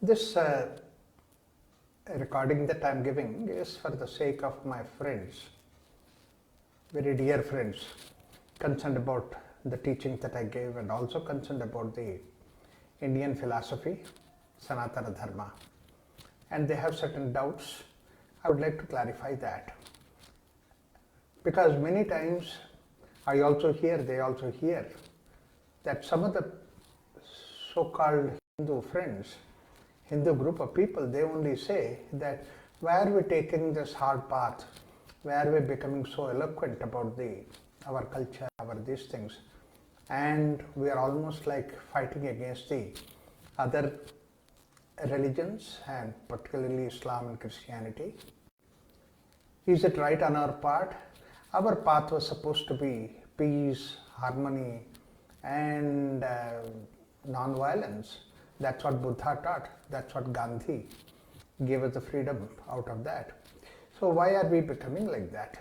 This recording that I am giving is for the sake of my friends, very dear friends, concerned about the teachings that I gave and also concerned about the Indian philosophy, Sanathana Dharma. And they have certain doubts. I would like to clarify that. Because many times I also hear, they also hear, that some of the so-called Hindu friends, Hindu group of people, they only say that why are we taking this hard path? Why are we becoming so eloquent about our culture, these things? And we are almost like fighting against the other religions and particularly Islam and Christianity. Is it right on our part? Our path was supposed to be peace, harmony, and non-violence. That's what Buddha taught. That's what Gandhi gave us the freedom out of that. So why are we becoming like that?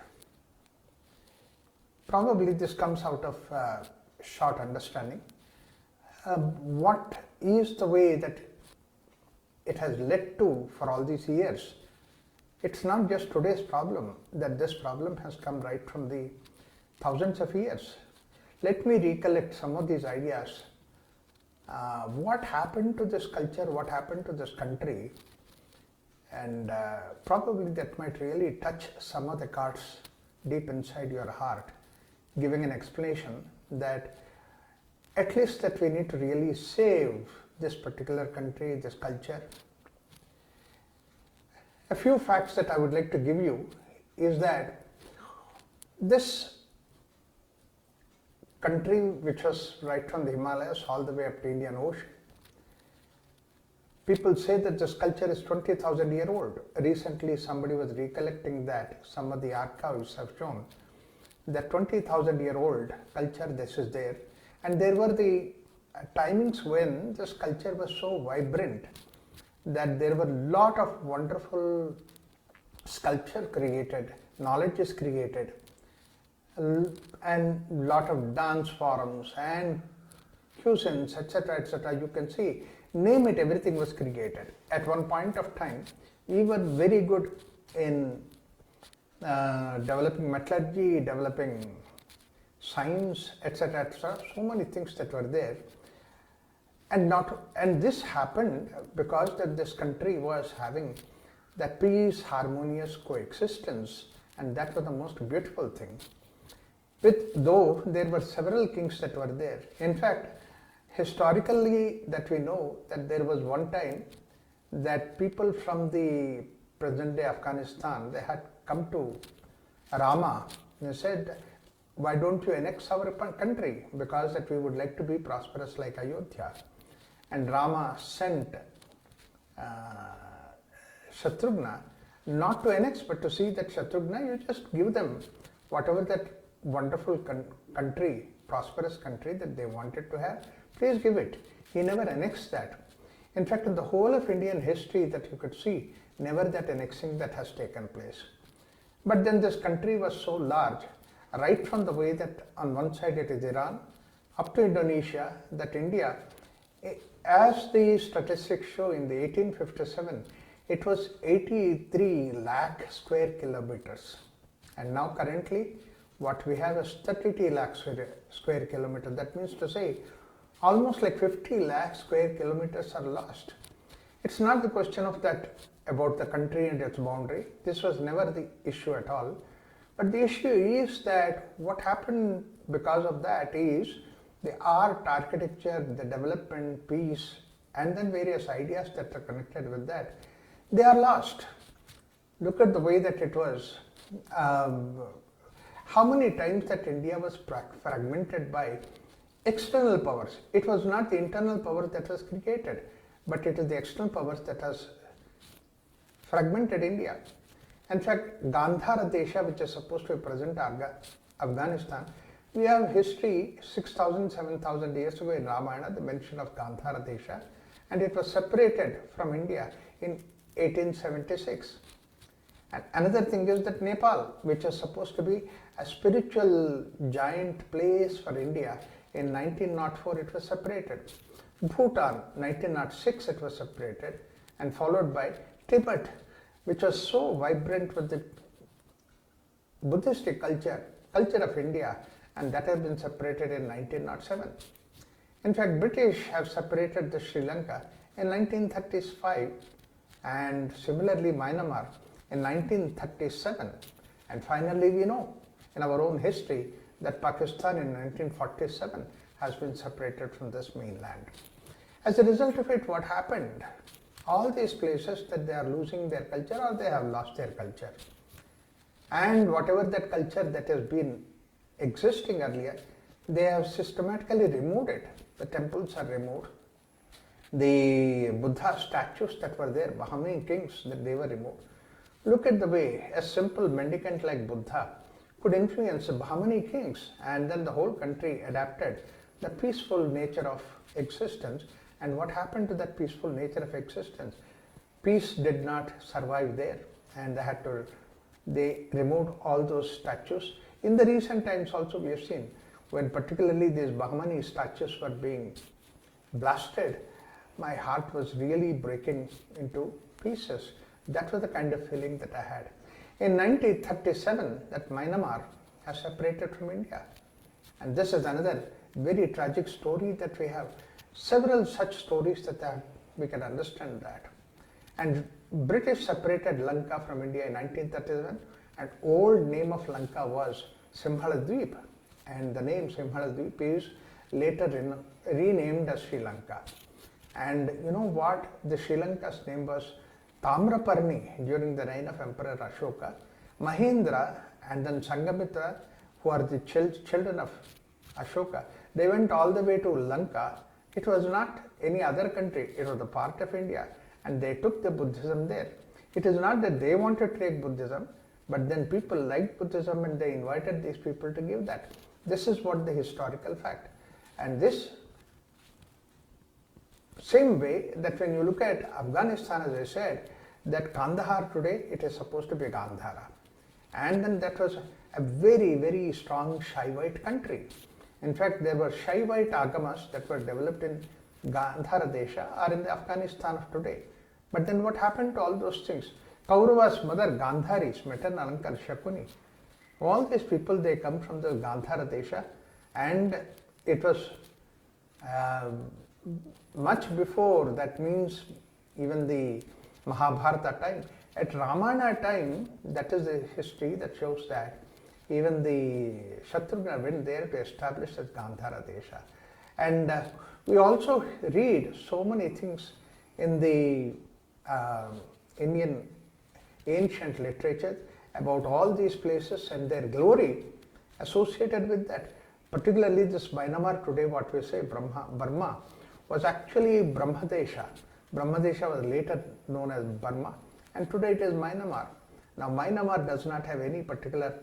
Probably this comes out of short understanding. What is the way that it has led to for all these years? It's not just today's problem, that this problem has come right from the thousands of years. Let me recollect some of these ideas. What happened to this culture, what happened to this country, and probably that might really touch some of the cards deep inside your heart, giving an explanation that at least that we need to really save this particular country, this culture. A few facts that I would like to give you is that this country, which was right from the Himalayas all the way up to Indian Ocean, people say that this culture is 20,000 years old. Recently somebody was recollecting that some of the archives have shown that 20,000 years old culture, this is there. And there were the timings when this culture was so vibrant that there were a lot of wonderful sculpture created, knowledge is created, and lot of dance forums and cuisines, etc. You can see, name it, everything was created. At one point of time, we were very good in developing metallurgy, developing science, etc. So many things that were there. And this happened because that this country was having that peace, harmonious coexistence, and that was the most beautiful thing. Though there were several kings that were there. In fact, historically that we know that there was one time that people from the present day Afghanistan, they had come to Rama. They said, why don't you annex our country? Because that we would like to be prosperous like Ayodhya. And Rama sent Shatrughna not to annex, but to see that Shatrughna, you just give them whatever that wonderful country, prosperous country that they wanted to have, please give it. He never annexed that. In fact, in the whole of Indian history that you could see, never that annexing that has taken place. But then this country was so large, right from the way that on one side it is Iran, up to Indonesia, that India, as the statistics show, in the 1857, it was 83 lakh square kilometers. And now currently, what we have is 32 lakh square kilometers. That means to say, almost like 50 lakh square kilometers are lost. It's not the question of that about the country and its boundary. This was never the issue at all. But the issue is that what happened because of that is the art, architecture, the development, peace, and then various ideas that are connected with that, they are lost. Look at the way that it was. How many times that India was fragmented by external powers. It was not the internal power that was created, but it is the external powers that has fragmented India. In fact, Gandhara Desha, which is supposed to represent Afghanistan, we have history 6,000, 7,000 years ago in Ramayana, the mention of Gandhara Desha, and it was separated from India in 1876. And another thing is that Nepal, which is supposed to be a spiritual giant place for India, in 1904 it was separated. Bhutan, 1906 it was separated, and followed by Tibet, which was so vibrant with the Buddhistic culture of India, and that has been separated in 1907. In fact, British have separated the Sri Lanka in 1935, and similarly Myanmar in 1937. And finally, we know in our own history that Pakistan in 1947 has been separated from this mainland. As a result of it, what happened? All these places that they are losing their culture or they have lost their culture. And whatever that culture that has been existing earlier, they have systematically removed it. The temples are removed. The Buddha statues that were there, Bahmani kings, that they were removed. Look at the way a simple mendicant like Buddha could influence the Bahmani kings, and then the whole country adapted the peaceful nature of existence. And what happened to that peaceful nature of existence? Peace did not survive there, and they removed all those statues. In the recent times also we have seen when particularly these Bahmani statues were being blasted, my heart was really breaking into pieces. That was the kind of feeling that I had. In 1937, that Myanmar has separated from India. And this is another very tragic story that we have. Several such stories that we can understand that. And British separated Lanka from India in 1937, and old name of Lanka was Simhaladweep, and the name Simhaladweep is later renamed as Sri Lanka. And you know what? The Sri Lanka's name was Tamraparni during the reign of Emperor Ashoka. Mahendra and then Sangamitra, who are the children of Ashoka, they went all the way to Lanka. It was not any other country, it was a part of India, and they took the Buddhism there. It is not that they wanted to take Buddhism, but then people liked Buddhism and they invited these people to give that. This is what the historical fact. And this same way that when you look at Afghanistan, as I said, that Kandahar today, it is supposed to be Gandhara. And then that was a very, very strong Shaivite country. In fact, there were Shaivite agamas that were developed in Gandhara Desha or in the Afghanistan of today. But then what happened to all those things? Kaurava's mother Gandhari's maternal uncle Shakuni, all these people, they come from the Gandhara Desha, and it was much before, that means even the Mahabharata time. At Ramayana time, that is the history that shows that even the Shatrughna went there to establish as Gandhara Desha. And we also read so many things in the Indian ancient literature about all these places and their glory associated with that. Particularly this Myanmar today, what we say Burma, was actually Brahmadesha. Brahmadesha was later known as Burma, and today it is Myanmar. Now Myanmar does not have any particular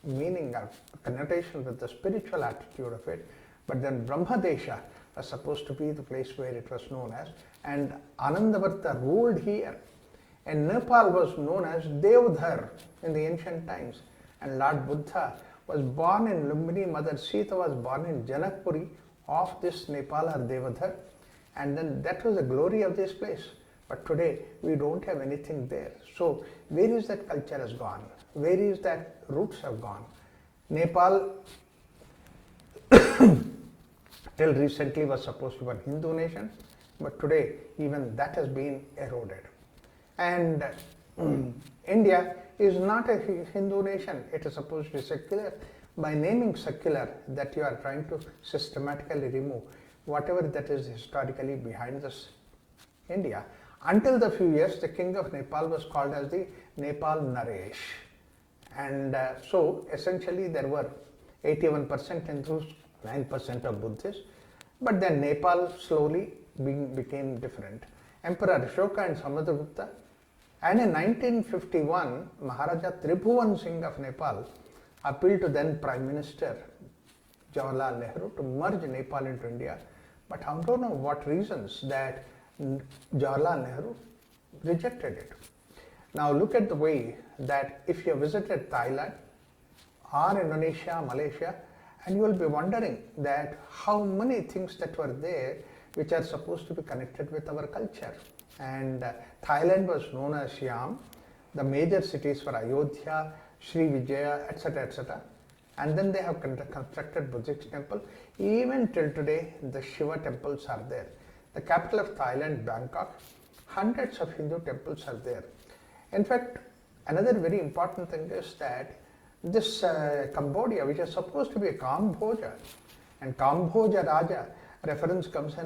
meaning or connotation with the spiritual attitude of it, but then Brahmadesha was supposed to be the place where it was known as, and Anandavarta ruled here. And Nepal was known as Devdhar in the ancient times, and Lord Buddha was born in Lumbini, Mother Sita was born in Janakpuri of this Nepal or Devdhar, and then that was the glory of this place. But today we don't have anything there. So where is that culture has gone? Where is that roots have gone? Nepal till recently was supposed to be a Hindu nation, but today even that has been eroded. And India is not a Hindu nation, it is supposed to be secular. By naming secular, that you are trying to systematically remove whatever that is historically behind this India. Until the few years, the king of Nepal was called as the Nepal Naresh. And so essentially there were 81% Hindus, 9% of Buddhists, but then Nepal slowly became different. Emperor Ashoka and Samudragupta, and in 1951, Maharaja Tribhuvan Singh of Nepal appealed to then Prime Minister Jawaharlal Nehru to merge Nepal into India, but I don't know what reasons that Jawaharlal Nehru rejected it. Now look at the way that if you visited Thailand or Indonesia, Malaysia, and you will be wondering that how many things that were there which are supposed to be connected with our culture. And Thailand was known as Siam. The major cities were Ayodhya, Sri Vijaya, etc., etc. And then they have constructed Buddhist temple. Even till today, the Shiva temples are there. The capital of Thailand, Bangkok, hundreds of Hindu temples are there. In fact, another very important thing is that this Cambodia, which is supposed to be a Kambodja, and Kambodja Raja reference comes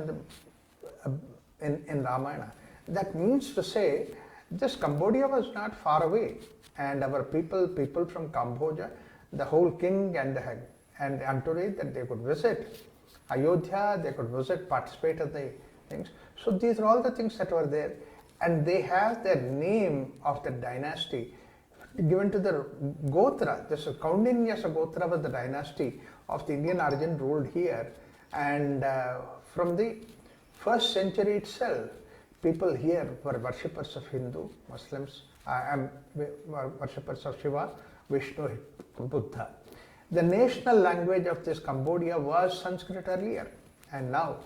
in Ramayana. That means to say, this Cambodia was not far away, and our people from Cambodia, the whole king and entourage, that they could visit Ayodhya, they could visit, participate in the things. So these are all the things that were there, and they have their name of the dynasty given to the Gotra. This is Kaundinyasa Gotra was the dynasty of the Indian origin ruled here, and from the first century itself, people here were worshippers of Hindu, Muslims, worshippers of Shiva, Vishnu, Buddha. The national language of this Cambodia was Sanskrit earlier, and now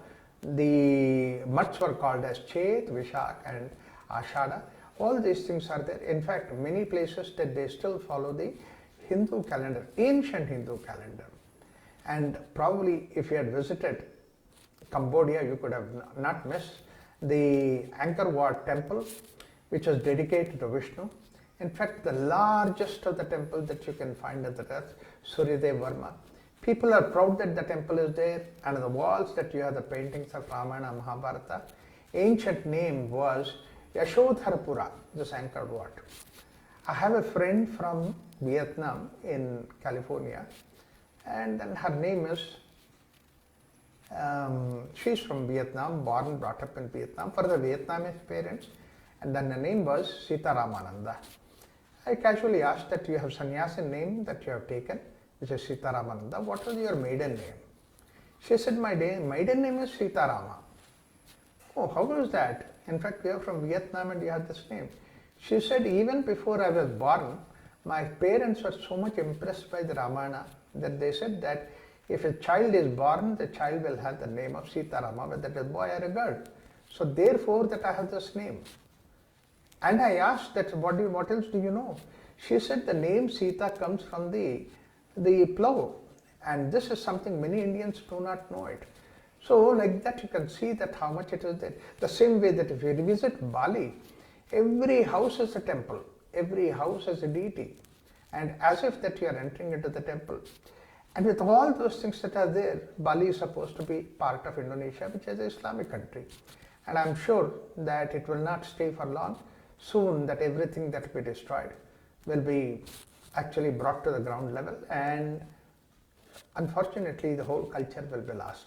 the months were called as Chet, Vishak, and Ashada. All these things are there. In fact, many places that they still follow the Hindu calendar, ancient Hindu calendar. And probably if you had visited Cambodia, you could have not missed the Angkor Wat temple, which was dedicated to Vishnu. In fact, the largest of the temples that you can find on the earth, Suryadev Varma. People are proud that the temple is there, and on the walls that you have the paintings of Ramayana, Mahabharata. Ancient name was Yashodharapura, this Angkor Wat. I have a friend from Vietnam in California, and then her name is, she's from Vietnam, born, brought up in Vietnam, for the Vietnamese parents, and then the name was Sita Ramananda. I casually asked that you have sannyasi name that you have taken, which is Sita Ramananda. What was your maiden name? She said, my maiden name is Sita Rama. Oh, how was that? In fact, we are from Vietnam and you have this name. She said, even before I was born, my parents were so much impressed by the Ramayana that they said that if a child is born, the child will have the name of Sita Rama, whether it is a boy or a girl. So therefore that I have this name. And I asked that, what else do you know? She said the name Sita comes from the plow. And this is something many Indians do not know it. So like that you can see that how much it is there. The same way that if you visit Bali, every house is a temple. Every house is a deity. And as if that you are entering into the temple. And with all those things that are there, Bali is supposed to be part of Indonesia, which is an Islamic country. And I'm sure that it will not stay for long. Soon that everything that will be destroyed will be actually brought to the ground level, and unfortunately the whole culture will be lost.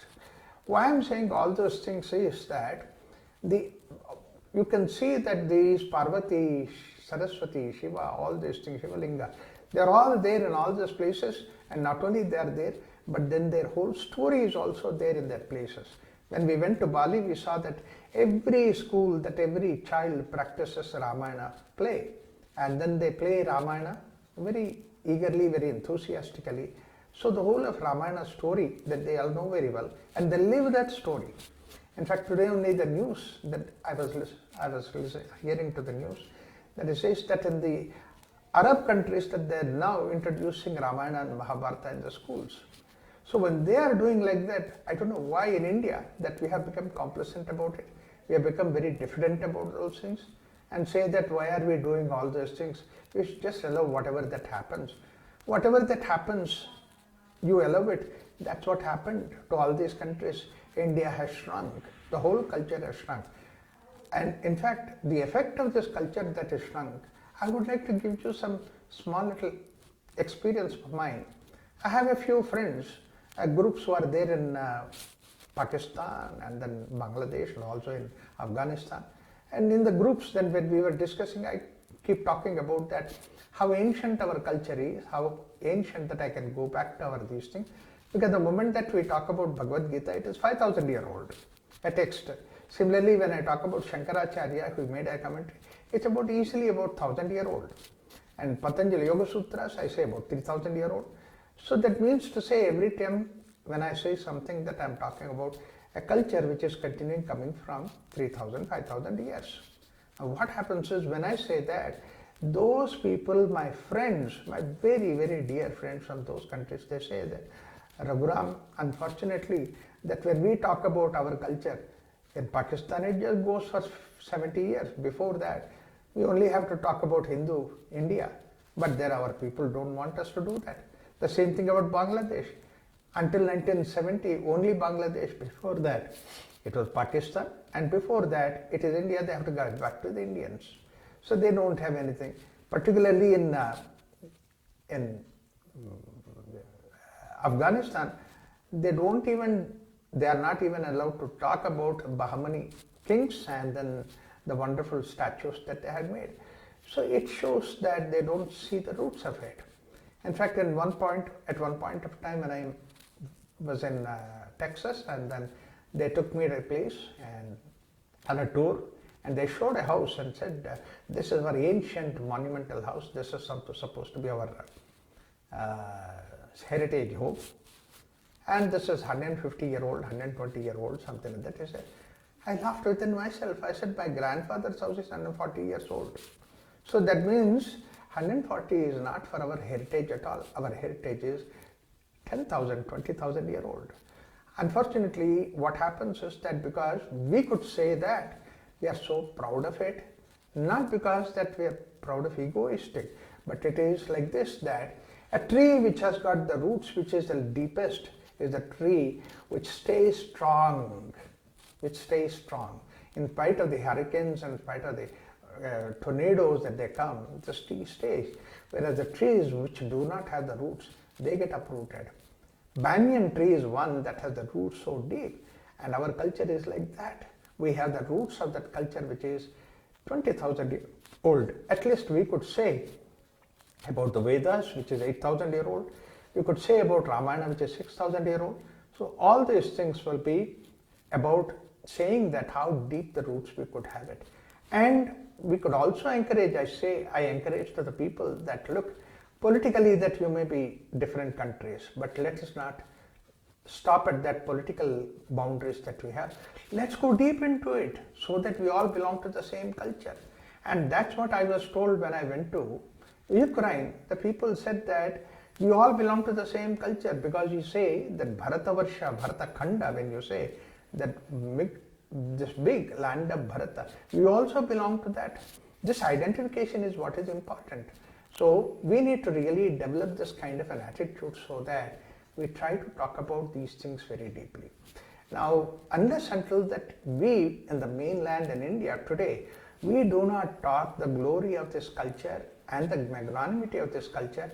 Why I'm saying all those things is that you can see that these Parvati, Saraswati, Shiva, all these things, Shiva Linga, they're all there in all those places, and not only they are there, but then their whole story is also there in their places. When we went to Bali, we saw that every school, that every child practices Ramayana play, and then they play Ramayana very eagerly, very enthusiastically. So the whole of Ramayana story that they all know very well, and they live that story. In fact, today only the news that I was hearing to the news, that it says that in the Arab countries that they are now introducing Ramayana and Mahabharata in the schools. So when they are doing like that, I don't know why in India that we have become complacent about it. We have become very diffident about those things and say that why are we doing all those things? We should just allow whatever that happens. Whatever that happens, you allow it. That's what happened to all these countries. India has shrunk. The whole culture has shrunk. And in fact, the effect of this culture that is shrunk, I would like to give you some small little experience of mine. I have a few friends, groups who are there in Pakistan and then Bangladesh and also in Afghanistan. And in the groups then when we were discussing, I keep talking about that, how ancient our culture is, how ancient that I can go back to our these things. Because the moment that we talk about Bhagavad Gita, it is 5,000 year old, a text. Similarly, when I talk about Shankaracharya, who made a commentary, it's about easily about 1,000 year old. And Patanjali Yoga Sutras, I say about 3,000 year old. So that means to say every time when I say something that I'm talking about, a culture which is continuing coming from 3000, 5000 years. Now what happens is when I say that, those people, my friends, my very, very dear friends from those countries, they say that, Raghuram, unfortunately, that when we talk about our culture, in Pakistan it just goes for 70 years. Before that, we only have to talk about Hindu India. But there our people don't want us to do that. The same thing about Bangladesh. Until 1970, only Bangladesh. Before that, it was Pakistan. And before that, it is India. They have to go back to the Indians. So they don't have anything. Particularly in Afghanistan, they are not even allowed to talk about Bahmani kings and then the wonderful statues that they had made. So it shows that they don't see the roots of it. In fact, at one point of time when I was in Texas, and then they took me to a place and on a tour, and they showed a house and said, this is our ancient monumental house. This is supposed to be our heritage home. And this is 150-year-old, 120-year-old, something like that. I said, I laughed within myself. I said, my grandfather's house is 140 years old. So that means 140 is not for our heritage at all. Our heritage is 10,000, 20,000 year old. Unfortunately, what happens is that because we could say that we are so proud of it, not because that we are proud of egoistic, but it is like this, that a tree which has got the roots which is the deepest is a tree which stays strong, in spite of the hurricanes and in spite of the tornadoes that they come, the tree stays. Whereas the trees which do not have the roots, they get uprooted. Banyan tree is one that has the roots so deep, and our culture is like that. We have the roots of that culture which is 20,000 years old. At least we could say about the Vedas, which is 8,000 year old. We could say about Ramayana, which is 6,000 year old. So all these things will be about saying that how deep the roots we could have it. And we could also encourage, I encourage to the people that look, politically that you may be different countries, but let us not stop at that political boundaries that we have. Let's go deep into it so that we all belong to the same culture. And that's what I was told when I went to Ukraine. The people said that you all belong to the same culture because you say that Bharatavarsha, Bharatakhanda, when you say that this big land of Bharata, we also belong to that. This identification is what is important. So we need to really develop this kind of an attitude so that we try to talk about these things very deeply. Now, unless until that we in the mainland in India today, we do not talk the glory of this culture and the magnanimity of this culture,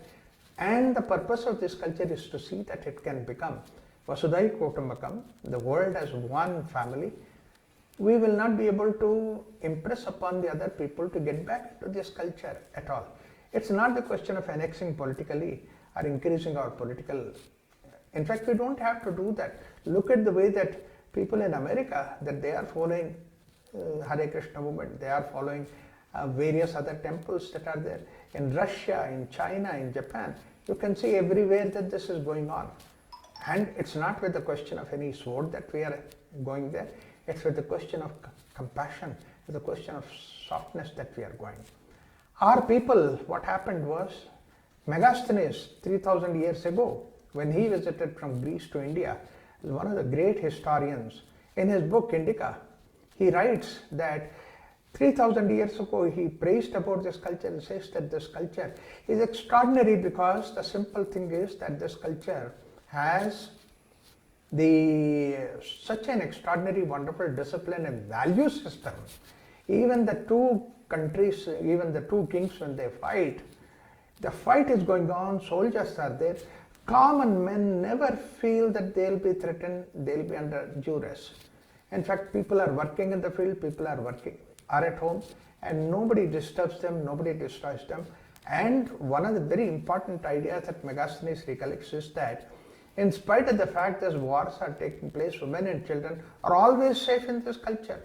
and the purpose of this culture is to see that it can become Vasudhaiva Kutumbakam, the world as one family, we will not be able to impress upon the other people to get back to this culture at all. It's not the question of annexing politically or increasing our political. In fact, we don't have to do that. Look at the way that people in America, that they are following Hare Krishna movement, they are following various other temples that are there. In Russia, in China, in Japan, you can see everywhere that this is going on. And it's not with the question of any sword that we are going there. It's with the question of compassion, with the question of softness that we are going. Our people, what happened was, Megasthenes, 3,000 years ago, when he visited from Greece to India, is one of the great historians. In his book, Indica, he writes that 3,000 years ago, he praised about this culture. He says that this culture is extraordinary because the simple thing is that this culture has such an extraordinary, wonderful discipline and value system. Even the two countries, even the two kings, when they fight, the fight is going on, soldiers are there. Common men never feel that they'll be threatened, they'll be under duress. In fact, people are working in the field, people are at home, and nobody disturbs them, nobody destroys them. And one of the very important ideas that Megasthenes recollects is that in spite of the fact that wars are taking place, women and children are always safe in this culture.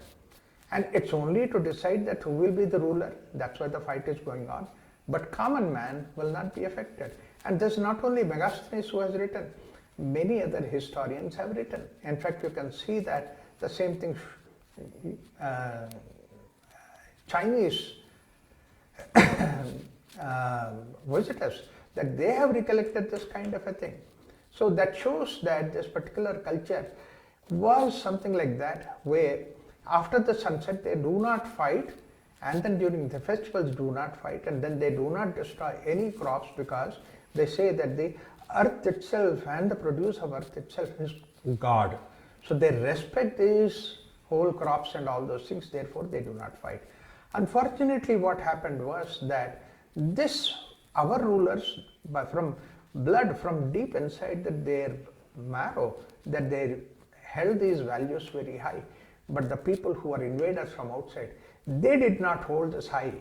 And it's only to decide that who will be the ruler. That's why the fight is going on. But common man will not be affected. And this is not only Megasthenes who has written. many other historians have written. In fact, you can see that the same thing Chinese visitors, that they have recollected this kind of a thing. So that shows that this particular culture was something like that, where after the sunset they do not fight, and then during the festivals do not fight, and then they do not destroy any crops, because they say that the earth itself and the produce of earth itself is God. So they respect these whole crops and all those things, therefore they do not fight. Unfortunately, what happened was that our rulers, from blood, from deep inside their marrow, that they held these values very high. But the people who were invaders from outside, they did not hold this high.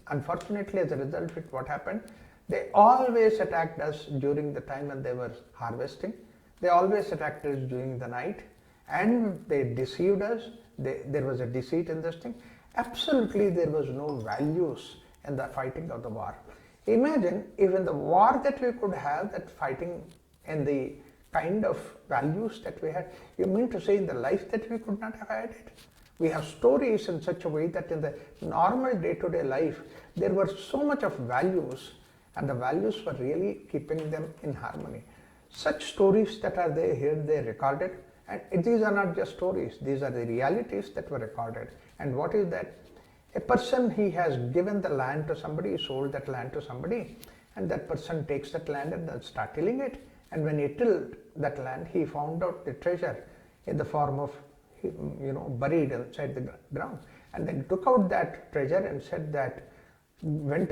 Unfortunately, as a result of it, what happened? They always attacked us during the time when they were harvesting. They always attacked us during the night, and they deceived us. There was a deceit in this thing. Absolutely, there was no values in the fighting of the war. Imagine even the war that we could have, that fighting and the kind of values that we had. You mean to say in the life that we could not have had it? We have stories in such a way that in the normal day-to-day life, there were so much of values, and the values were really keeping them in harmony. Such stories that are there here, they recorded, and these are not just stories, these are the realities that were recorded. And what is that? A person, he has given the land to somebody, sold that land to somebody, and that person takes that land and then start tilling it. And when he tilled that land, he found out the treasure in the form of, buried inside the ground, and then took out that treasure and said that, went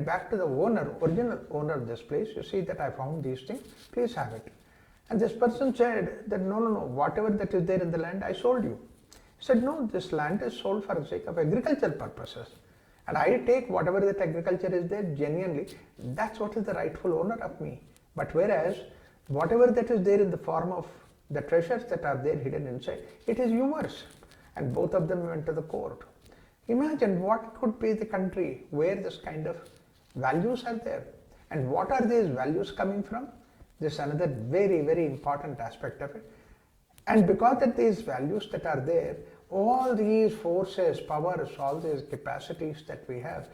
back to the original owner of this place. You see that I found these things, please have it. And this person said that no, whatever that is there in the land, I sold you. He said, no, this land is sold for the sake of agricultural purposes, and I take whatever that agriculture is there genuinely. That's what is the rightful owner of me. But whereas whatever that is there in the form of the treasures that are there hidden inside, it is yours. And both of them went to the court. Imagine what could be the country where this kind of values are there. And what are these values coming from? This is another very, very important aspect of it. And because of these values that are there, all these forces, powers, all these capacities that we have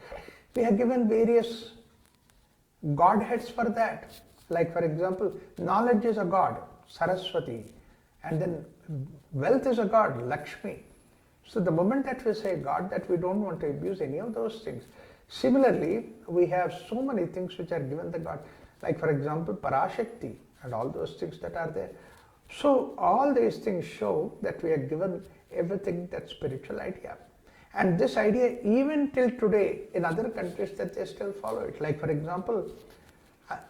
given various godheads for that. Like for example, knowledge is a god, Saraswati, and then wealth is a god, Lakshmi. So the moment that we say God, that we don't want to abuse any of those things. Similarly, we have so many things which are given the God, like for example, Parashakti and all those things that are there. So all these things show that we are given everything, that spiritual idea. And this idea, even till today, in other countries, that they still follow it. Like for example,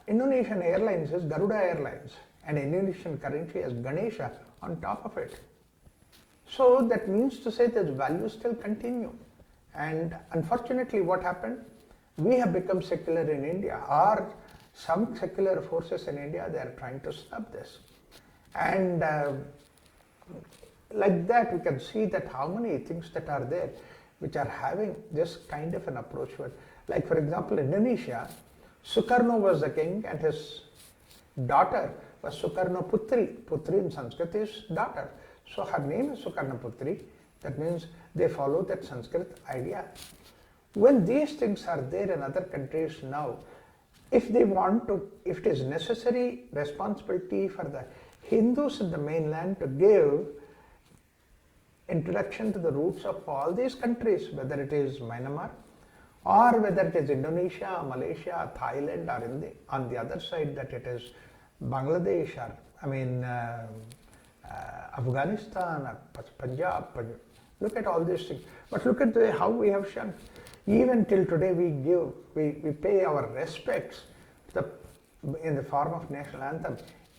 Indonesian Airlines is Garuda Airlines, and Indonesian currency has Ganesha on top of it. So that means to say that values still continue. And unfortunately, what happened? We have become secular in India, or some secular forces in India, they are trying to snub this. And like that, we can see that how many things that are there which are having this kind of an approach. Like for example, Indonesia, Sukarno was the king, and his daughter was Sukarno Putri. Putri in Sanskrit is daughter. So her name is Sukarno Putri. That means they follow that Sanskrit idea. When these things are there in other countries now, if they want to, if it is necessary responsibility for the Hindus in the mainland to give introduction to the roots of all these countries, whether it is Myanmar or whether it is Indonesia, Malaysia, Thailand, or on the other side that it is Bangladesh, or Afghanistan, or Punjab. Look at all these things. But look at how we have shunned. Even till today we pay our respects in the form of national anthem.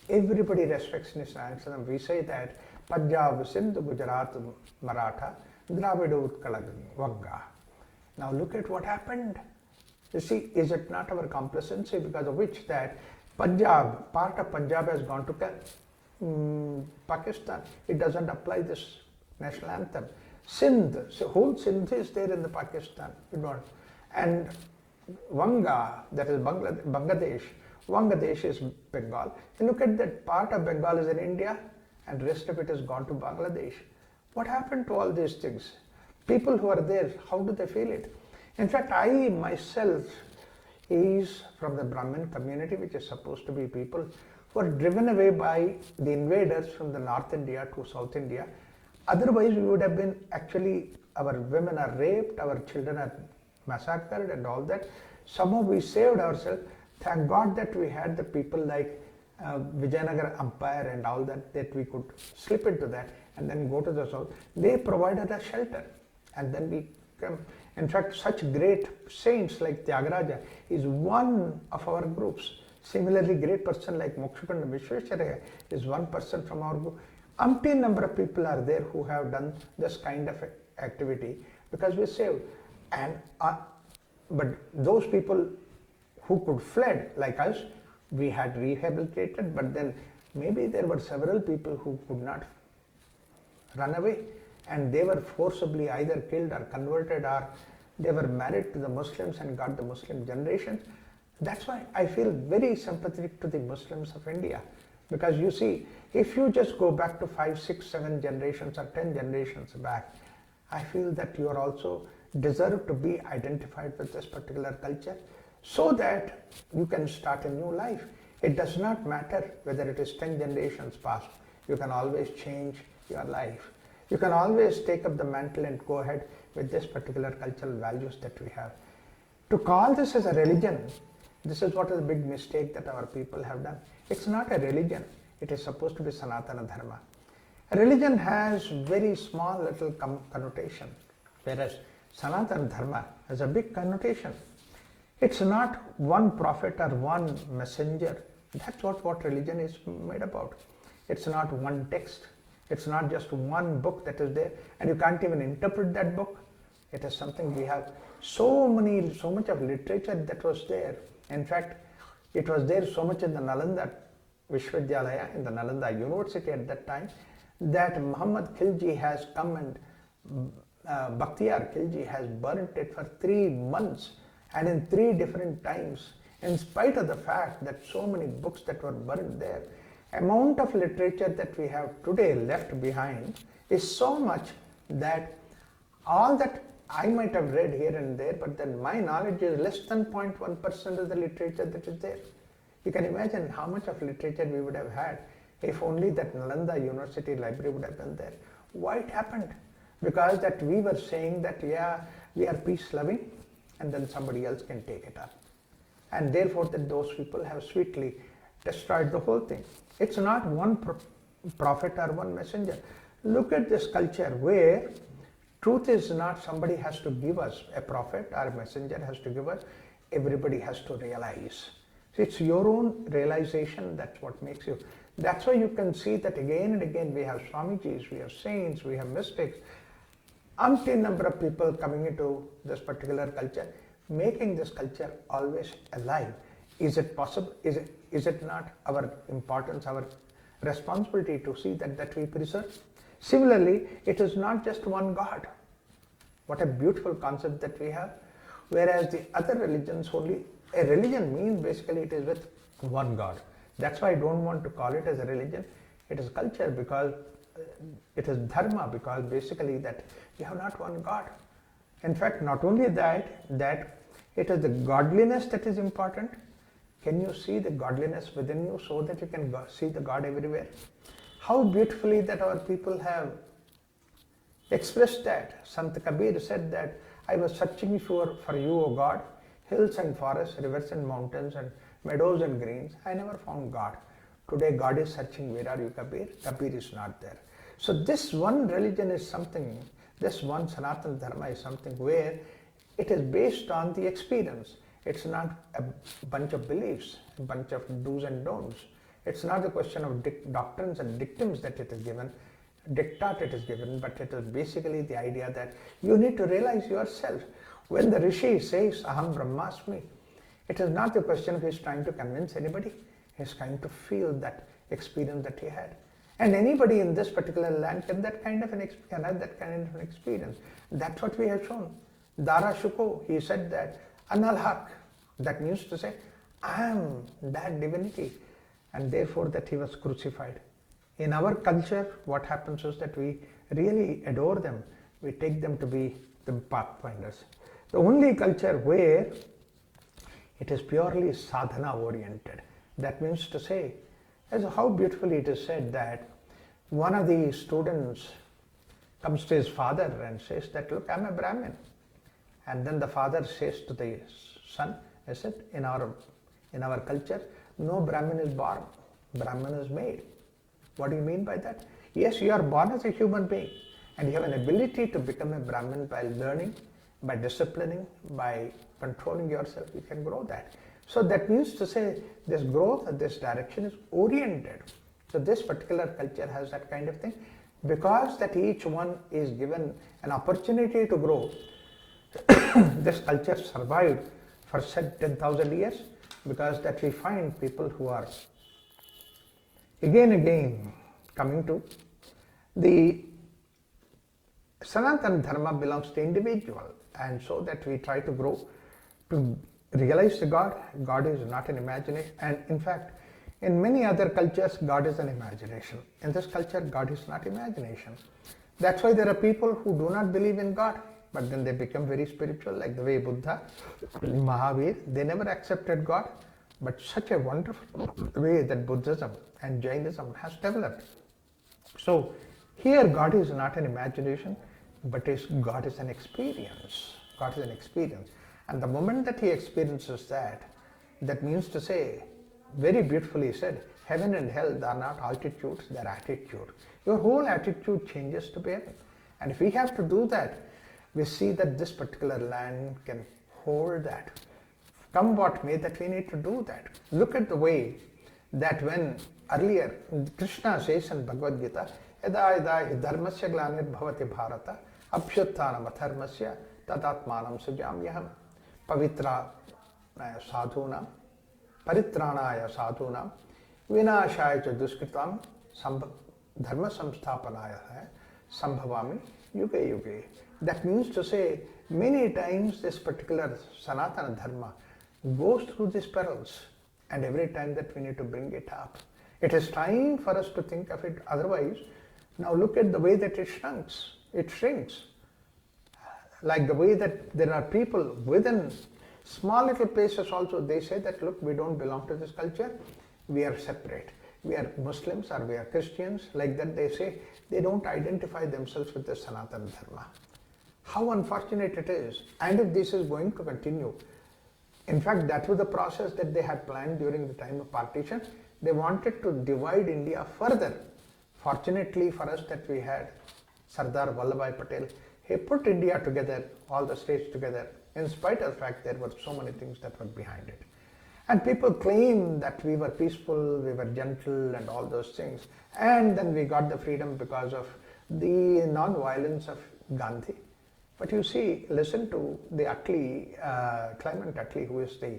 Everybody respects national anthem. We say that Punjab, Sindh, Gujarat, Maratha, Dravidu, Utkala, Vagga. Now look at what happened. You see, is it not our complacency because of which that Punjab, part of Punjab has gone to Pakistan. It doesn't apply this national anthem. Sindh, so whole Sindh is there in the Pakistan. And Vanga, that is Bangladesh, Bangladesh is Bengal. You look at that part of Bengal is in India and rest of it has gone to Bangladesh. What happened to all these things? People who are there, how do they feel it? In fact, I myself is from the Brahmin community, which is supposed to be people who are driven away by the invaders from the North India to South India. Otherwise, we would have been actually, our women are raped, our children are massacred and all that. Somehow we saved ourselves. Thank God that we had the people like Vijayanagar Empire and all that, that we could slip into that and then go to the south. They provided us shelter and then we came. In fact, such great saints like Tyagaraja is one of our groups. Similarly, great person like Mokshakanda Vishwesvaraya is one person from our group. Umpteen number of people are there who have done this kind of activity because we saved. And but those people who could fled like us, we had rehabilitated, but then maybe there were several people who could not run away and they were forcibly either killed or converted or they were married to the Muslims and got the Muslim generation. That's why I feel very sympathetic to the Muslims of India, because you see, if you just go back to 5, 6, 7 generations or 10 generations back, I feel that you are also deserve to be identified with this particular culture so that you can start a new life. It does not matter whether it is 10 generations past. You can always change your life. You can always take up the mantle and go ahead with this particular cultural values that we have. To call this as a religion, this is what is a big mistake that our people have done. It's not a religion. It is supposed to be Sanathana Dharma. A religion has very small little connotation, whereas Sanathana Dharma has a big connotation. It's not one prophet or one messenger. That's what religion is made about. It's not one text. It's not just one book that is there and you can't even interpret that book. It is something we have so much of literature that was there. In fact, it was there so much in the Nalanda Vishwavidyalaya, in the Nalanda University at that time, that Muhammad Khilji has come and Bakhtiyar Khilji has burnt it for 3 months and in 3 different times. In spite of the fact that so many books that were burned there, amount of literature that we have today left behind is so much that all that I might have read here and there, but then my knowledge is less than 0.1% of the literature that is there. You can imagine how much of literature we would have had if only that Nalanda University library would have been there. Why it happened? Because that we were saying that, yeah, we are peace loving and then somebody else can take it up. And therefore that those people have sweetly destroyed the whole thing. It's not one prophet or one messenger. Look at this culture where truth is not somebody has to give us, a prophet or a messenger has to give us, everybody has to realize. So it's your own realization that's what makes you. That's why you can see that again and again we have Swamijis, we have saints, we have mystics, umpteen number of people coming into this particular culture, making this culture always alive. Is it possible? Is it not our importance, our responsibility to see that we preserve? Similarly, it is not just one God. What a beautiful concept that we have. Whereas the other religions only, a religion means basically it is with one God. That's why I don't want to call it as a religion. It is culture because it is dharma, because basically that we have not one God. In fact, not only that it is the godliness that is important. Can you see the godliness within you so that you can see the God everywhere? How beautifully that our people have expressed that. Sant Kabir said that, I was searching for you, O God, hills and forests, rivers and mountains and meadows and greens. I never found God. Today God is searching, where are you, Kabir? Kabir is not there. So this one religion is something, this one Sanatana Dharma is something where it is based on the experience. It's not a bunch of beliefs, a bunch of do's and don'ts. It's not a question of doctrines and dictums that it is given, diktat it is given, but it is basically the idea that you need to realize yourself. When the Rishi says, Aham Brahmasmi, it is not a question of he's trying to convince anybody. He's trying to feel that experience that he had. And anybody in this particular land can have that kind of an experience. That's what we have shown. Dara Shuko, he said that, Anal Haq, that means to say, I am that divinity, and therefore that he was crucified. In our culture, what happens is that we really adore them. We take them to be the pathfinders. The only culture where it is purely sadhana oriented. That means to say, as how beautifully it is said that one of the students comes to his father and says that, look, I'm a Brahmin. And then the father says to the son, I said, in our culture, no Brahmin is born, Brahmin is made. What do you mean by that? Yes, you are born as a human being and you have an ability to become a Brahmin by learning, by disciplining, by controlling yourself, you can grow that. So that means to say this growth, this direction is oriented. So this particular culture has that kind of thing. Because that each one is given an opportunity to grow, this culture survived for said 10,000 years, because that we find people who are again coming to the Sanathana Dharma belongs to the individual, and so that we try to grow to realize the God. God is not an imagination, and in fact in many other cultures God is an imagination. In this culture God is not imagination. That's why there are people who do not believe in God, but then they become very spiritual, like the way Buddha, Mahavir, they never accepted God, but such a wonderful way that Buddhism and Jainism has developed. So here God is not an imagination, but God is an experience. God is an experience. And the moment that he experiences that, that means to say, very beautifully said, heaven and hell are not altitudes, they are attitude. Your whole attitude changes to heaven. And if we have to do that, we see that this particular land can hold that. Come what may, that we need to do that. Look at the way that when earlier Krishna says in Bhagavad Gita, Yada yada hi dharmasya glanir bhavati bharata abhyuttanam adharmasya tadatmanam sujamyaham pavitra sadhunam paritranaya sadhunam vinashaya cha duskritam dharma samsthapanaya sambhavami yuge yuge. That means to say, many times this particular Sanatana Dharma goes through these perils, and every time that we need to bring it up. It is time for us to think of it, otherwise, now look at the way that it shrinks. It shrinks. Like the way that there are people within small little places also, they say that, look, we don't belong to this culture, we are separate. We are Muslims or we are Christians, like that they say, they don't identify themselves with the Sanatana Dharma. How unfortunate it is, and if this is going to continue. In fact, that was the process that they had planned during the time of partition. They wanted to divide India further. Fortunately for us that we had Sardar Vallabhbhai Patel. He put India together, all the states together, in spite of the fact there were so many things that were behind it. And people claim that we were peaceful, we were gentle and all those things. And then we got the freedom because of the non-violence of Gandhi. But you see, listen to the Attlee, Clement Attlee, who is the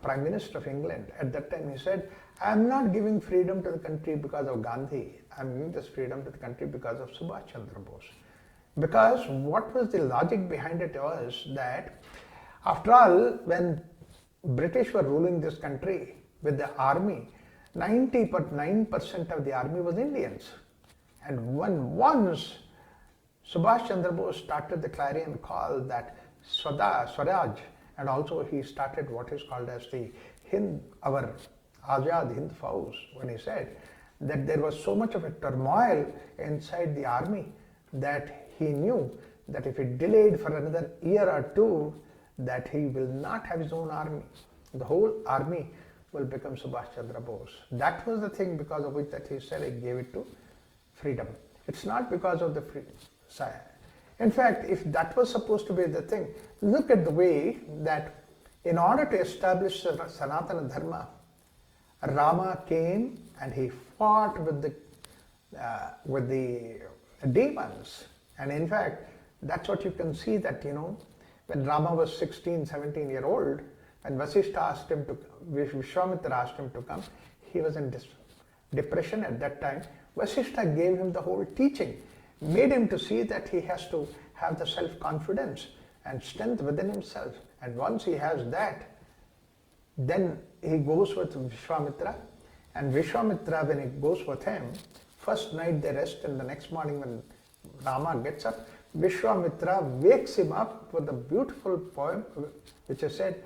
Prime Minister of England. At that time he said, I am not giving freedom to the country because of Gandhi. I am giving this freedom to the country because of Subhash Chandra Bose. Because what was the logic behind it was that, after all, when British were ruling this country with the army, 99% of the army was Indians. And when once Subhash Chandra Bose started the clarion call that Swaraj, and also he started what is called as the our Azad Hind Fauj, when he said that there was so much of a turmoil inside the army that he knew that if he delayed for another year or two, that he will not have his own army. The whole army will become Subhash Chandra Bose. That was the thing because of which that he said he gave it to freedom. It's not because of the freedom. In fact, if that was supposed to be the thing, look at the way that in order to establish Sanatana Dharma, Rama came and he fought with the demons. And in fact, that's what you can see that, when Rama was 16, 17 year old, when Vishwamitra asked him to come, he was in depression at that time. Vasishtha gave him the whole teaching, made him to see that he has to have the self-confidence and strength within himself. And once he has that, Then he goes with Vishwamitra, and Vishwamitra, when he goes with him, first night they rest, and the next morning when Rama gets up, Vishwamitra wakes him up with a beautiful poem which is said,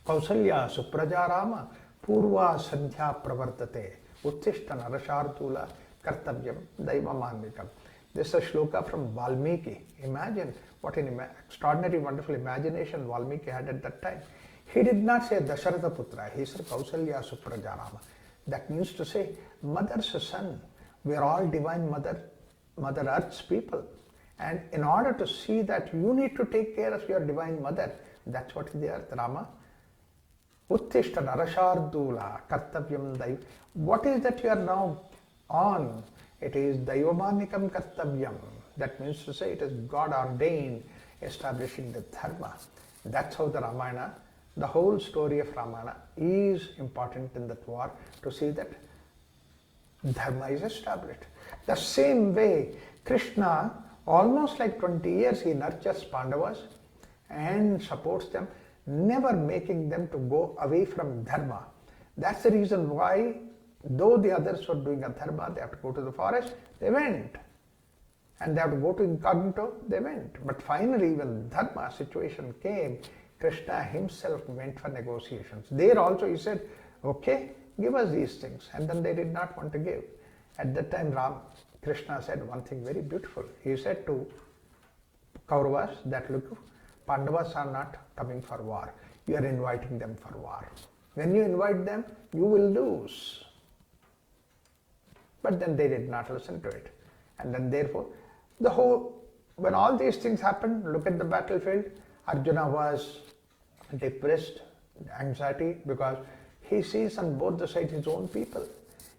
Kausalya Supraja Rama Purva Sandhya Pravartate Uttishta Narashardula Kartavyam Daivamandikam. This is a shloka from Valmiki. Imagine what an extraordinary, wonderful imagination Valmiki had at that time. He did not say Dasharatha Putra, he said Kausalya Supraja Rama. That means to say, mother's son. We are all divine Mother Earth's people. And in order to see that, you need to take care of your divine mother. That's what is the earth, Rama. Uttishta Narashardula Kartavyam Daiv. What is that you are now on? It is Daivamanikam Kartavyam. That means to say it is God ordained establishing the Dharma. That's how the Ramayana, the whole story of Ramayana is important in that war, to see that Dharma is established. The same way Krishna, almost like 20 years, he nurtures Pandavas and supports them, never making them to go away from Dharma. That's the reason why, though the others were doing a Dharma, they have to go to the forest, they went. And they have to go to incognito, they went. But finally, when Dharma situation came, Krishna himself went for negotiations. There also he said, okay, give us these things. And then they did not want to give. At that time, Krishna said one thing very beautiful. He said to Kauravas that, look, Pandavas are not coming for war. You are inviting them for war. When you invite them, you will lose. But then they did not listen to it. And then therefore, when all these things happened, look at the battlefield, Arjuna was depressed, anxiety, because he sees on both the sides his own people.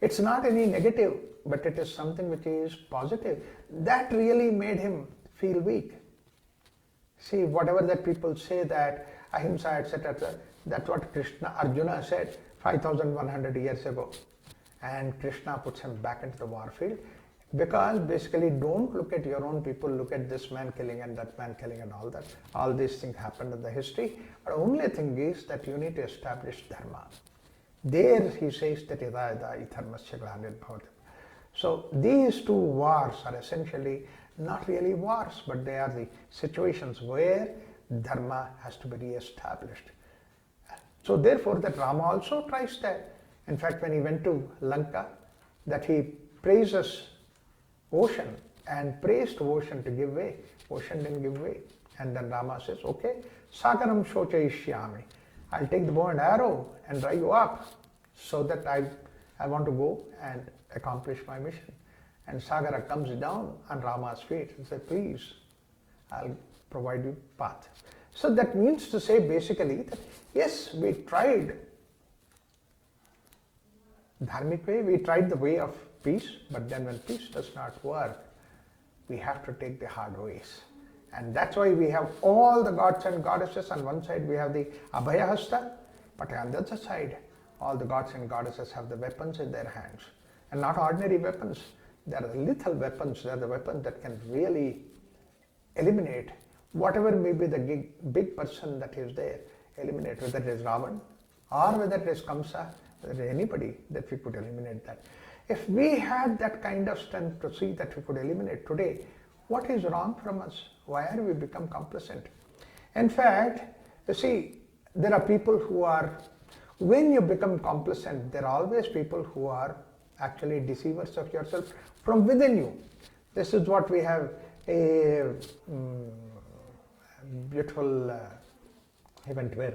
It's not any negative, but it is something which is positive. That really made him feel weak. See, whatever that people say that ahimsa, etc., that's what Arjuna said 5,100 years ago. And Krishna puts him back into the war field, because basically don't look at your own people, look at this man killing and that man killing and all that. All these things happened in the history. But the only thing is that you need to establish Dharma. There he says that yada yada dharmasya glanirбhavati. So these two wars are essentially not really wars, but they are the situations where Dharma has to be re-established. So therefore that Rama also tries that. In fact, when he went to Lanka, that he praises ocean and praised ocean to give way. Ocean didn't give way. And then Rama says, okay, Sagaram Shochayishyami. I'll take the bow and arrow and drive you up, so that I want to go and accomplish my mission. And Sagara comes down on Rama's feet and says, please, I'll provide you path. So that means to say basically that yes, we tried dharmic way, we tried the way of peace, but then when peace does not work, we have to take the hard ways. And that's why we have all the gods and goddesses. On one side we have the Abhayahasta, but on the other side, all the gods and goddesses have the weapons in their hands. And not ordinary weapons. They are the lethal weapons. They are the weapons that can really eliminate whatever may be the big person that is there. Eliminate, whether it is Ravan or whether it is Kamsa, whether it is anybody, that we could eliminate that. If we had that kind of strength to see that we could eliminate today, what is wrong from us? Why are we become complacent? In fact, you see, there are people who are, when you become complacent, there are always people who are actually deceivers of yourself from within you. This is what we have a beautiful event where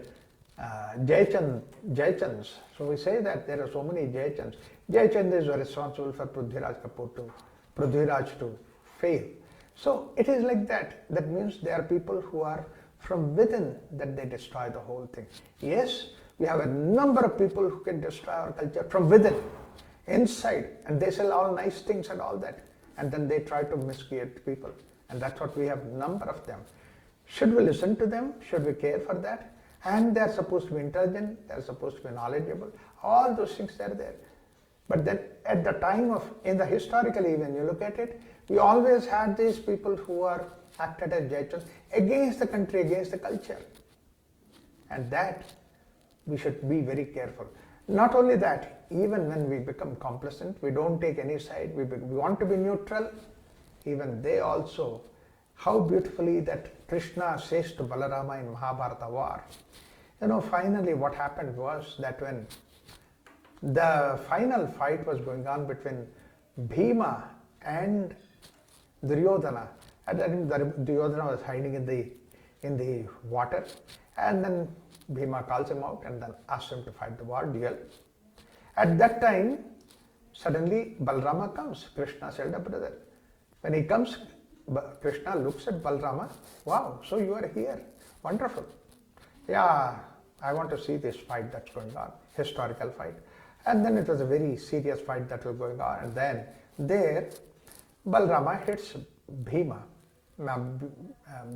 Jayachands. So we say that there are so many Jayachands. Jayachand is responsible for Prithviraj to fail. So it is like that. That means there are people who are from within that they destroy the whole thing. Yes, we have a number of people who can destroy our culture from within, inside, and they sell all nice things and all that. And then they try to misguide people. And that's what we have, number of them. Should we listen to them? Should we care for that? And they are supposed to be intelligent, they are supposed to be knowledgeable. All those things are there. But then at the time of, in the historically when you look at it, we always had these people who are acted as Jayachans against the country, against the culture. And that we should be very careful. Not only that, even when we become complacent, we don't take any side, we want to be neutral, even they also, how beautifully that Krishna says to Balarama in Mahabharata war. Finally what happened was that when the final fight was going on between Bhima and Duryodhana, at that time Duryodhana was hiding in the water, and then Bhima calls him out and then asks him to fight the war duel. At that time, suddenly Balarama comes, Krishna's elder brother. When he comes, Krishna looks at Balarama. Wow, so you are here. Wonderful. Yeah, I want to see this fight that's going on, historical fight. And then it was a very serious fight that was going on. And then there, Balarama hits Bhima,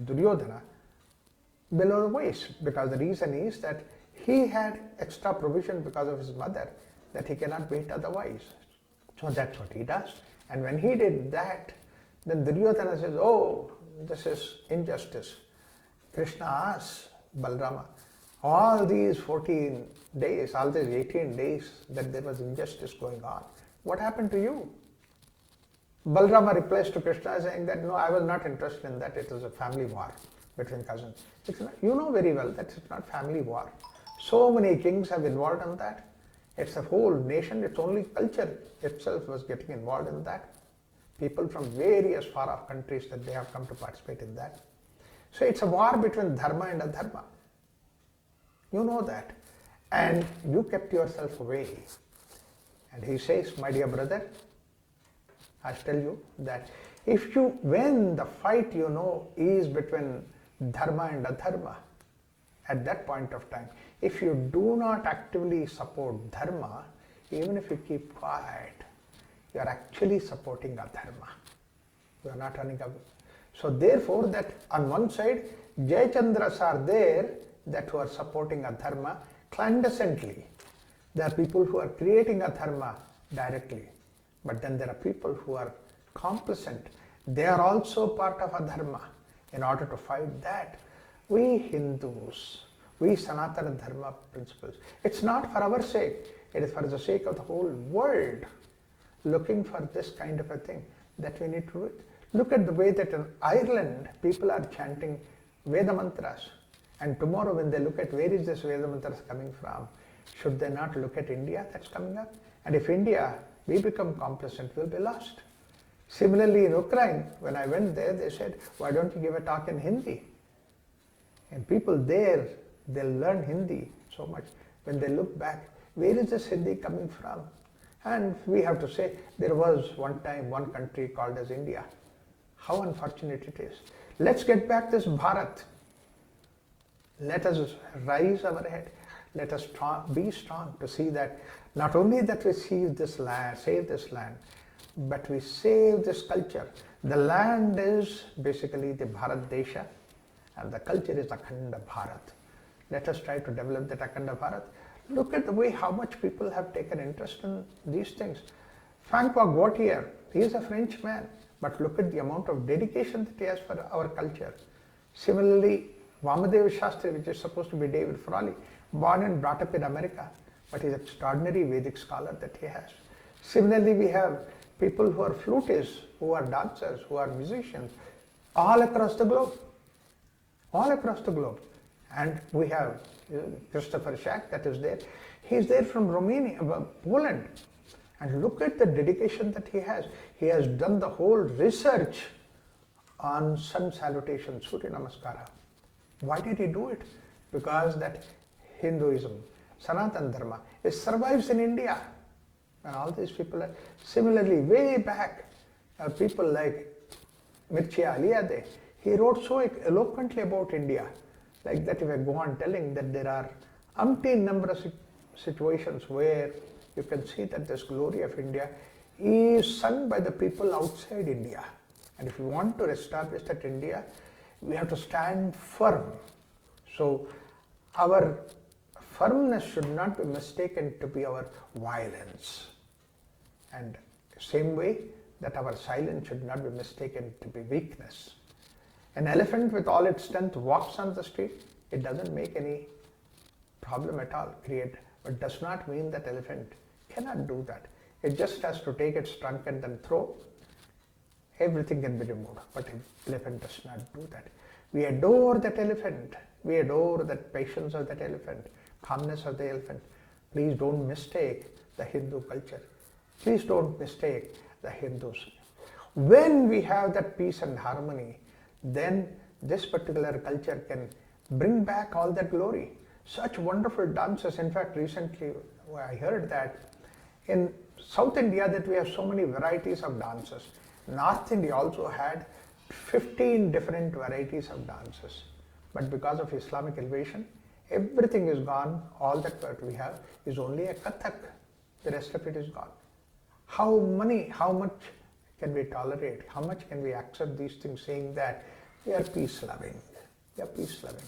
Duryodhana, below the waist, because the reason is that he had extra provision because of his mother that he cannot beat otherwise. So that's what he does. And when he did that, then Duryodhana says, oh, this is injustice. Krishna asks Balarama, all these 14 days, all these 18 days that there was injustice going on, what happened to you? Balarama replies to Krishna saying that, no, I was not interested in that, it was a family war between cousins. You know very well that it's not family war. So many kings have involved in that. It's a whole nation, it's only culture itself was getting involved in that. People from various far off countries that they have come to participate in that. So it's a war between dharma and adharma. You know that. And you kept yourself away. And he says, my dear brother, I tell you that when the fight is between dharma and adharma, at that point of time, if you do not actively support dharma, even if you keep quiet, you are actually supporting adharma. You are not running away. So therefore, that on one side, Jayachandras are there that who are supporting adharma clandestinely. There are people who are creating adharma directly. But then there are people who are complacent. They are also part of adharma. In order to fight that, we Hindus, we Sanathana Dharma principles, it's not for our sake, it is for the sake of the whole world, looking for this kind of a thing that we need to do it. Look at the way that in Ireland, people are chanting Veda mantras. And tomorrow when they look at where is this Veda mantras coming from, should they not look at India that's coming up? And if India, we become complacent, we'll be lost. Similarly in Ukraine, when I went there, they said, why don't you give a talk in Hindi? And people there, they'll learn Hindi so much. When they look back, where is this Hindi coming from? And we have to say, there was one time one country called as India. How unfortunate it is. Let's get back this Bharat. Let us rise our head. Let us be strong to see that not only that we save this land, but we save this culture. The land is basically the Bharat Desha and the culture is Akhanda Bharat. Let us try to develop that Akhanda Bharat. Look at the way how much people have taken interest in these things. Francois Gautier, he is a French man, but look at the amount of dedication that he has for our culture. Similarly, Vamadeva Shastri, which is supposed to be David Frawley, born and brought up in America, but he's an extraordinary Vedic scholar that he has. Similarly, we have people who are flutists, who are dancers, who are musicians, all across the globe. All across the globe. And we have Christopher Shack that is there. He's there from Romania, Poland. And look at the dedication that he has. He has done the whole research on sun salutation, Surya Namaskara. Why did he do it? Because that Hinduism, Sanathana Dharma, it survives in India. And all these people are similarly way back. People like Mircea Eliade, he wrote so eloquently about India. Like that, if I go on telling that there are umpteen number of situations where you can see that this glory of India is sung by the people outside India. And if we want to establish that India, we have to stand firm. So our firmness should not be mistaken to be our violence. And same way that our silence should not be mistaken to be weakness. An elephant with all its strength walks on the street, it doesn't make any problem at all create, but does not mean that elephant cannot do that. It just has to take its trunk and then throw. Everything can be removed, but elephant does not do that. We adore that elephant. We adore that patience of that elephant, calmness of the elephant. Please don't mistake the Hindu culture. Please don't mistake the Hindus. When we have that peace and harmony, then this particular culture can bring back all that glory. Such wonderful dances. In fact, recently I heard that in South India that we have so many varieties of dances. North India also had 15 different varieties of dances. But because of Islamic invasion, everything is gone. All that what we have is only a Kathak. The rest of it is gone. How much can we tolerate? How much can we accept these things saying that we are peace loving? We are peace loving.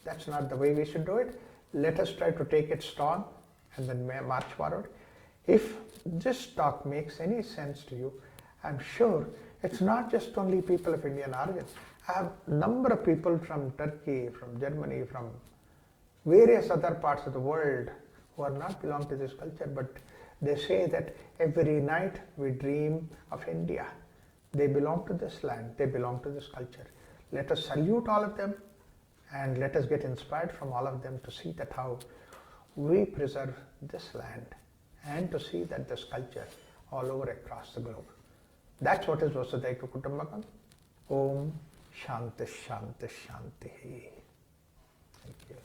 That's not the way we should do it. Let us try to take it strong and then march forward. If this talk makes any sense to you, I'm sure it's not just only people of Indian origin. I have a number of people from Turkey, from Germany, from various other parts of the world who are not belong to this culture, but they say that every night we dream of India. They belong to this land, they belong to this culture. Let us salute all of them and let us get inspired from all of them to see that how we preserve this land and to see that this culture all over across the globe. That's what is Vasudhaiva Kutumbakam. Om Shanti Shanti Shanti. Thank you.